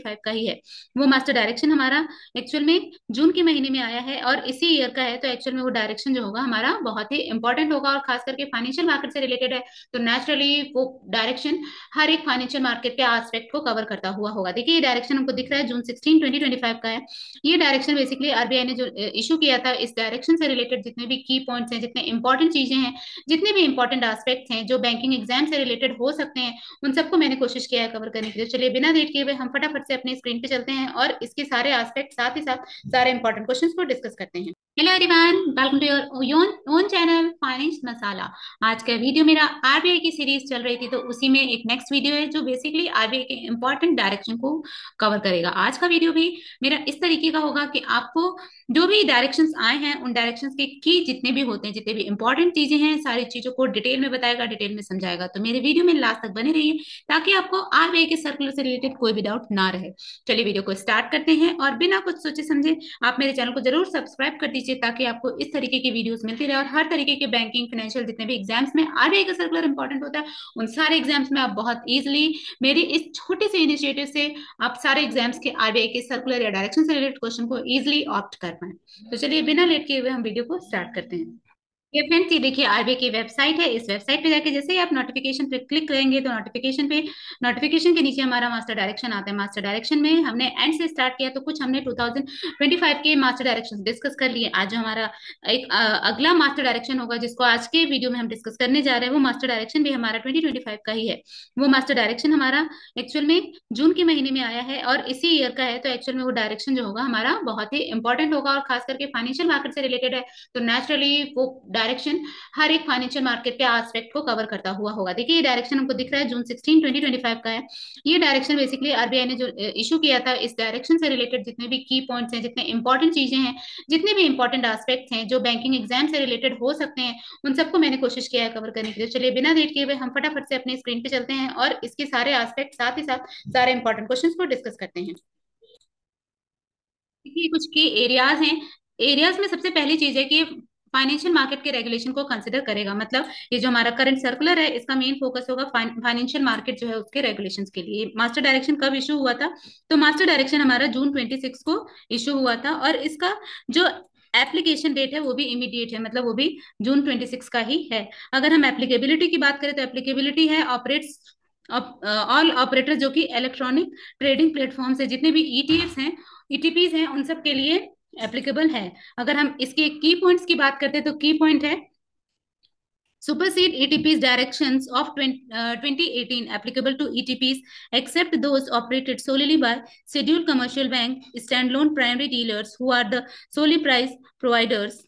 2025 का ही है। वो मास्टर डायरेक्शन हमारा एक्चुअल में जून के महीने में आया है और इसी ईयर का है, तो एक्चुअल में वो डायरेक्शन जो होगा हमारा बहुत ही इंपॉर्टेंट होगा और खास करके फाइनेंशियल मार्केट से रिलेटेड है। तो नेचुरली वो डायरेक्शन हर एक फाइनेंशियल मार्केट के एस्पेक्ट को कवर करता हुआ होगा। देखिए ये डायरेक्शन हमको दिख रहा है, जून 16 2025 का है। ये डायरेक्शन बेसिकली आरबीआई ने जो इशू किया था, इस डायरेक्शन से रिलेटेड जितने भी की पॉइंट्स हैं, जितने इंपॉर्टेंट चीजें हैं, जितने भी इंपॉर्टेंट एस्पेक्ट्स हैं जो बैंकिंग एग्जाम से रिलेटेड हो सकते हैं, उन सबको मैंने कोशिश किया है कवर करने के लिए। चलिए बिना देर किए हुए हम फटाफट से अपने स्क्रीन पे चलते हैं और इसके सारे एस्पेक्ट साथ ही साथ सारे इंपॉर्टेंट क्वेश्चंस को डिस्कस करते हैं। Hello everyone, welcome to your own channel finance masala. आज का वीडियो मेरा आरबीआई की सीरीज चल रही थी, तो उसी में एक नेक्स्ट वीडियो है जो बेसिकली आरबीआई के इंपॉर्टेंट डायरेक्शन को कवर करेगा। आज का वीडियो भी मेरा इस तरीके का होगा कि आपको जो भी डायरेक्शंस आए हैं उन डायरेक्शंस के की जितने भी होते हैं, जितने भी इंपॉर्टेंट चीजें हैं, सारी चीजों को डिटेल में बताएगा, डिटेल में समझाएगा। तो मेरे वीडियो में लास्ट तक बने रहिए ताकि आपको आरबीआई के सर्कुलर से रिलेटेड कोई भी डाउट ना रहे। चलिए वीडियो को स्टार्ट करते हैं और बिना कुछ सोचे समझे आप मेरे चैनल को जरूर सब्सक्राइब कर दीजिए ताकि आपको इस तरीके की वीडियोस मिलती रहे और हर तरीके के बैंकिंग फाइनेंशियल जितने भी एग्जाम्स में आरबीआई का सर्कुलर इंपॉर्टेंट होता है, उन सारे एग्जाम्स में आप बहुत इजीली मेरी इस छोटे से इनिशिएटिव से आप सारे एग्जाम्स के आरबीआई के सर्कुलर या डायरेक्शन से रिलेटेड क्वेश्चन को इजीली ऑप्ट कर पाए। तो चलिए बिना लेट किए हुए हम वीडियो को स्टार्ट करते हैं। ये फ्रेंड्स, ये देखिए आरबीआई की वेबसाइट है। इस वेबसाइट पे जाके जैसे ही आप नोटिफिकेशन पे क्लिक करेंगे तो नोटिफिकेशन के नीचे हमारा मास्टर डायरेक्शन आता है। मास्टर डायरेक्शन में हमने एंड से स्टार्ट किया, तो कुछ हमने 2025 के मास्टर डायरेक्शन डिस्कस कर लिए। आज जो हमारा एक अगला मास्टर डायरेक्शन होगा जिसको आज के वीडियो में हम डिस्कस करने जा रहे हैं, वो मास्टर डायरेक्शन भी हमारा 2025 का ही है। वो मास्टर डायरेक्शन हमारा एक्चुअल में जून के महीने में आया है और इसी ईयर का है, तो एक्चुअल में वो डायरेक्शन जो होगा हमारा बहुत ही इंपॉर्टेंट होगा और खास करके फाइनेंशियल मार्केट से रिलेटेड है। तो नेचुरली वो डायरेक्शन हर एक फाइनेंशियल मार्केट के एस्पेक्ट को कवर करता हुआ होगा। देखिए ये डायरेक्शन हमको दिख रहा है, जून 16 2025 का है। ये डायरेक्शन बेसिकली आरबीआई ने जो इशू किया था, इस डायरेक्शन से रिलेटेड जितने भी की पॉइंट्स हैं, जितने इंपॉर्टेंट चीजें हैं, जितने भी इंपॉर्टेंट एस्पेक्ट्स हैं जो बैंकिंग एग्जाम से रिलेटेड हो सकते हैं, उन सबको मैंने कोशिश किया है कवर करने के लिए। चलिए बिना देर किए हुए हम फटाफट से अपने स्क्रीन पे चलते हैं और इसके सारे एस्पेक्ट साथ ही साथ सारे इंपॉर्टेंट क्वेश्चंस को डिस्कस करते हैं। देखिए कुछ की एरियाज हैं। एरियाज में सबसे पहली चीज है कि फाइनेंशियल मार्केट के रेगुलेशन को कंसिडर करेगा। मतलब ये जो हमारा करंट सर्कुलर है, इसका मेन फोकस होगा फाइनेंशियल मार्केट जो है उसके रेगुलेशंस के लिए। मास्टर डायरेक्शन कब इशू हुआ था? तो मास्टर डायरेक्शन हमारा जून 26 को इशू हुआ था और इसका जो एप्लीकेशन डेट है वो भी इमीडिएट है, मतलब वो भी जून 26 का ही है। अगर हम एप्लीकेबिलिटी की बात करें तो एप्लीकेबिलिटी है ऑपरेट्स ऑल ऑपरेटर जो कि इलेक्ट्रॉनिक ट्रेडिंग प्लेटफॉर्म से जितने भी ईटीएफ्स हैं, ईटीपीज हैं, उन सब के लिए एप्लीकेबल है। अगर हम इसके की पॉइंट्स की बात करते हैं तो की पॉइंट है supersede ETP's directions of 2018 applicable to ETPs except those operated solely by scheduled commercial bank standalone primary dealers who are the solely price providers.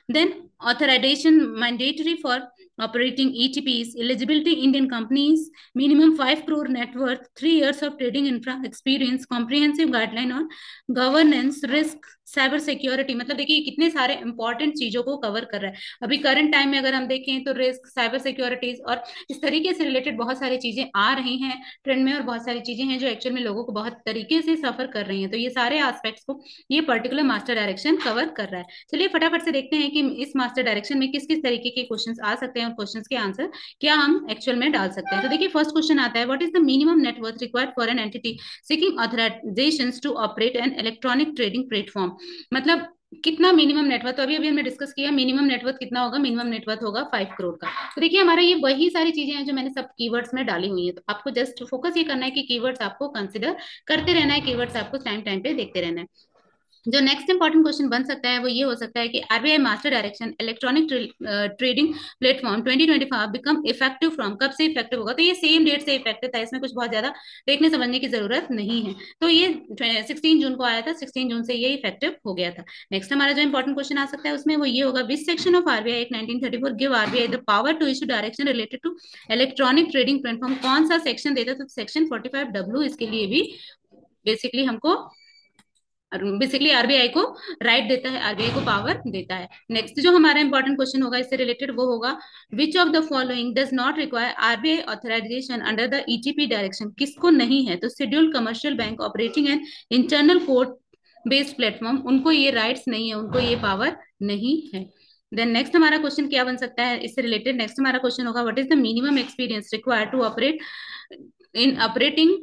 Then authorization mandatory for operating ETPs, eligibility Indian companies, minimum 5 crore net worth, 3 years of trading infra experience, comprehensive guideline on governance, risk, cyber security. मतलब देखिए कितने सारे important चीजों को cover कर रहा है। अभी करंट टाइम में अगर हम देखें तो रिस्क, साइबर सिक्योरिटीज और इस तरीके से रिलेटेड बहुत सारी चीजें आ रही हैं ट्रेंड में और बहुत सारी चीजें हैं जो एक्चुअल में लोगों को बहुत तरीके से सफर कर रही हैं। तो ये सारे एस्पेक्ट्स को ये पर्टिकुलर मास्टर डायरेक्शन कवर कर रहा है। चलिए फटाफट से देखते हैं कि इस मास्टर डायरेक्शन में किस किस तरीके के क्वेश्चंस आ सकते हैं और क्वेश्चंस के आंसर क्या हम एक्चुअल में डाल सकते हैं। तो देखिए फर्स्ट क्वेश्चन आता है, what is the minimum net worth required for an entity seeking authorisations to operate an electronic trading platform. मतलब कितना मिनिमम नेटवर्थ? तो अभी अभी हमने डिस्कस किया मिनिमम नेटवर्थ कितना होगा। मिनिमम नेटवर्थ होगा 5 करोड़ का। तो देखिए हमारा ये वही सारी चीजें हैं जो मैंने सब कीवर्ड्स में डाली हुई है। तो आपको जस्ट फोकस ये करना है कि कीवर्ड्स आपको कंसिडर करते रहना है, कीवर्ड्स आपको टाइम टाइम पे देखते रहना है। जो नेक्स्ट इंपॉर्टेंट क्वेश्चन बन सकता है वो ये हो सकता है कि RBI master direction electronic trading platform 2025 become effective from, कब से इफेक्टिव होगा? तो ये सेम डेट से इफेक्टिव था, इसमें कुछ बहुत ज्यादा देखने समझने की जरूरत नहीं है। तो ये 16 जून को आया था, 16 जून से ये इफेक्टिव हो गया था। नेक्स्ट हमारा जो इंपॉर्टेंट क्वेश्चन आ सकता है उसमें वो ये होगा, which section of RBI act 1934 give RBI the power to issue direction related to electronic trading platform? कौन सा सेक्शन देता है? तो सेक्शन 45W इसके लिए भी बेसिकली हमको बेसिकली आरबीआई को राइट देता है, आरबीआई को पावर देता है। नेक्स्ट जो हमारा इंपॉर्टेंट क्वेश्चन होगा इससे रिलेटेड वो होगा, which of the following does not require RBI authorisation under the ETP direction? किसको नहीं है? तो scheduled commercial bank operating an internal code based platform, उनको ये राइट्स नहीं है, उनको ये पावर नहीं है। देन नेक्स्ट हमारा क्वेश्चन क्या बन सकता है इससे रिलेटेड? नेक्स्ट हमारा क्वेश्चन होगा, what is the minimum experience required to operate in operating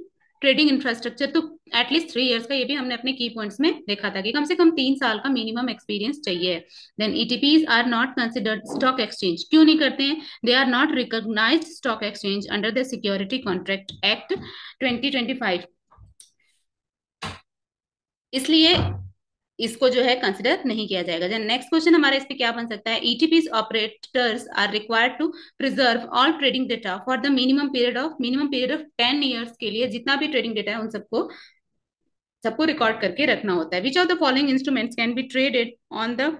trading infrastructure तो एटलीस्ट 3 इयर्स का, ये भी हमने अपने की पॉइंट्स में देखा था कि कम से कम 3 साल का मिनिमम एक्सपीरियंस चाहिए। Then ETPs are not considered stock exchange, क्यों नहीं करते हैं? They are not recognised stock exchange under the security contract act 2025, इसलिए इसको जो है कंसिडर नहीं किया जाएगा। देन नेक्स्ट क्वेश्चन हमारा इस पे क्या बन सकता है? ETPs operators are required to preserve all trading data for the minimum period of 10 years के लिए जितना भी ट्रेडिंग डेटा है उन सबको सबको रिकॉर्ड करके रखना होता है। Which of the following instruments can be traded on the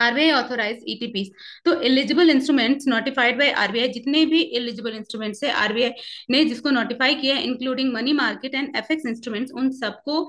RBI authorise ETPs? तो eligible instruments notified by RBI, जितने भी एलिजिबल इंस्ट्रूमेंट्स है आरबीआई ने जिसको नोटिफाई किया है, including money market and FX instruments, उन सबको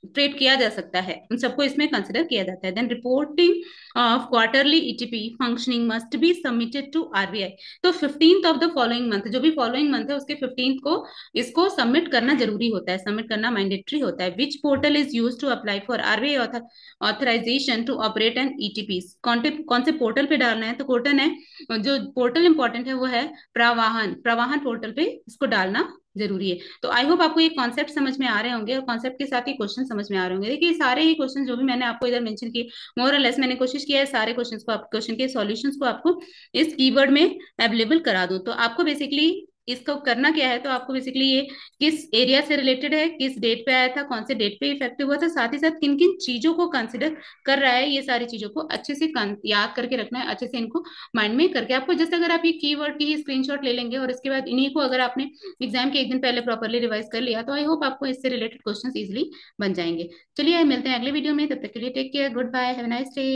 ट्रेड किया जा सकता है, उन सबको इसमें कंसिडर किया जाता है। Then reporting of quarterly ETP functioning must be submitted to RBI. तो 15th of the following month, जो भी फॉलोइंग मंथ है उसके 15th को इसको सबमिट करना जरूरी होता है, सबमिट करना मैंडेटरी होता है। Which portal is use to apply for RBI authorisation to operate an ETPs? कौन से पोर्टल पे डालना है? तो पोर्टल है, जो पोर्टल इंपॉर्टेंट है वो है प्रवाहन, प्रवाहन पोर्टल पे इसको डालना जरूरी है। तो आई होप आपको ये कॉन्सेप्ट समझ में आ रहे होंगे और कॉन्सेप्ट के साथ ही क्वेश्चन समझ में आ रहे होंगे। देखिए सारे ही क्वेश्चन जो भी मैंने आपको इधर मेंशन किए, मोर और लेस मैंने कोशिश किया है सारे क्वेश्चन के सॉल्यूशंस को आपको इस कीवर्ड में अवेलेबल करा दूं। तो आपको बेसिकली इसको करना क्या है? तो आपको बेसिकली ये किस एरिया से रिलेटेड है, किस डेट पे आया था, कौन से डेट पे इफेक्टिव हुआ था, साथ ही साथ किन किन चीजों को कंसिडर कर रहा है, ये सारी चीजों को अच्छे से याद करके रखना है, अच्छे से इनको माइंड में करके आपको, जैसे अगर आप ये कीवर्ड की ही स्क्रीनशॉट ले लेंगे और इसके बाद इन्हीं को अगर आपने एग्जाम के एक दिन पहले प्रॉपरली रिवाइज कर लिया, तो आई होप आपको इससे रिलेटेड क्वेश्चन इजिली बन जाएंगे। चलिए मिलते हैं अगले वीडियो में, तब तक के लिए take care, goodbye, have a nice day.